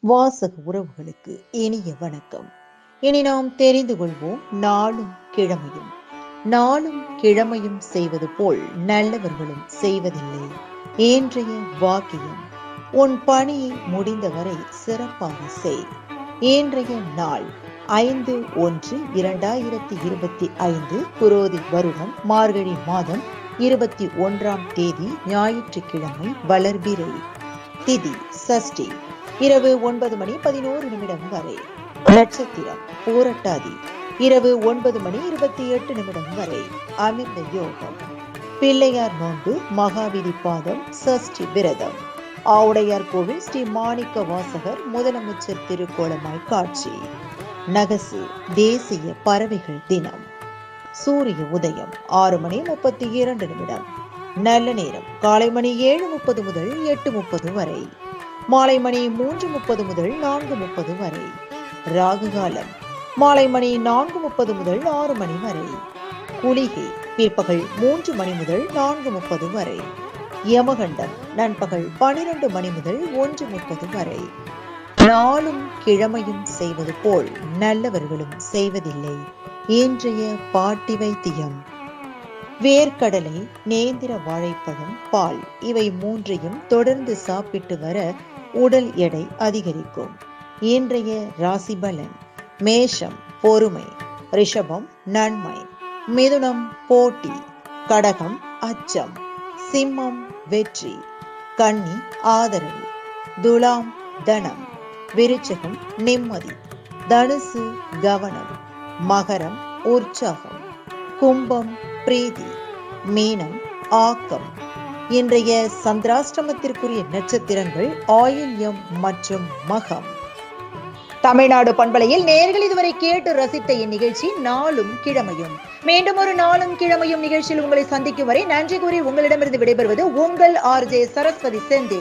வாசக உறவுகளுக்கு இனிய வணக்கம். இனி நாம் தெரிந்து கொள்வோம் நாளும் கிழமையும். நாளும் கிழமையும் செய்வது போல் நல்லவர்களும் செய்வதில்லை. இன்றைய வாக்கியம்: உன் பணியை முடிந்தவரை சிறப்பாக செய். இன்றைய நாள் 5/1/2025 குரோதி வருடம் மார்கழி மாதம் 21ஆம் தேதி ஞாயிற்றுக்கிழமை. வளர்பிறை. திதி சஷ்டி. இரவு 9:11 வரை. நட்சத்திரம் பூரட்டாதி. இரவு 9:28 வரை. அமிர்த யோகம். பிள்ளையார் நோன்பு, மகாவிதி பாதம், சஷ்டி விரதம். ஆவுடையார் கோவில் ஸ்ரீ மாணிக்க வாசகர் முதலமைச்சர் திருக்கோலமாய் காட்சி. நகசு தேசிய பறவைகள் தினம். சூரிய உதயம் 6:32. நல்ல நேரம் காலை மணி 7:30 முதல் 8:30 வரை. மாலை மணி 3:30 முதல் 4:30 வரை. ராகு காலம் மாலை மணி 4:30 முதல் 6 மணி வரை. குளிகை பிற்பகல் 3 மணி முதல் 4:30 வரை. யமகண்டம் நண்பகல் 12 மணி முதல் 1:30 வரை. நாளும் கிழமையும் செய்வது போல் நல்லவர்களும் செய்வதில்லை. இன்றைய பாட்டி வைத்தியம்: வேர்க்கடலை, நேந்திர வாழைப்பழம், பால் இவை மூன்றையும் தொடர்ந்து சாப்பிட்டு வர உடல் எடை அதிகரிக்கும். இன்றைய ராசி பலன்: மேஷம் பொறுமை, ரிஷபம் நன்மை, மிதுனம் போட்டி, கடகம் அச்சம், சிம்மம் வெற்றி, கன்னி ஆதரவு, துலாம் தனம், விருச்சகம் நிம்மதி, தனுசு கவனம், மகரம் உற்சாகம், கும்பம் பிரீதி, மீனம் ஆக்கம். இன்றைய சந்திராஷ்டமத்திற்குரிய நட்சத்திரங்கள் ஆயில்யம் மற்றும் மகம். தமிழ்நாடு பண்பலையில் நேயர்கள் இதுவரை கேட்டு ரசித்த இந்நிகழ்ச்சி நாளும் கிழமையும். மீண்டும் ஒரு நாளும் கிழமையும் நிகழ்ச்சியில் உங்களை சந்திக்கும் வரை நன்றி கூறி உங்களிடமிருந்து விடைபெறுவது உங்கள் RJ சரஸ்வதி செந்தில்.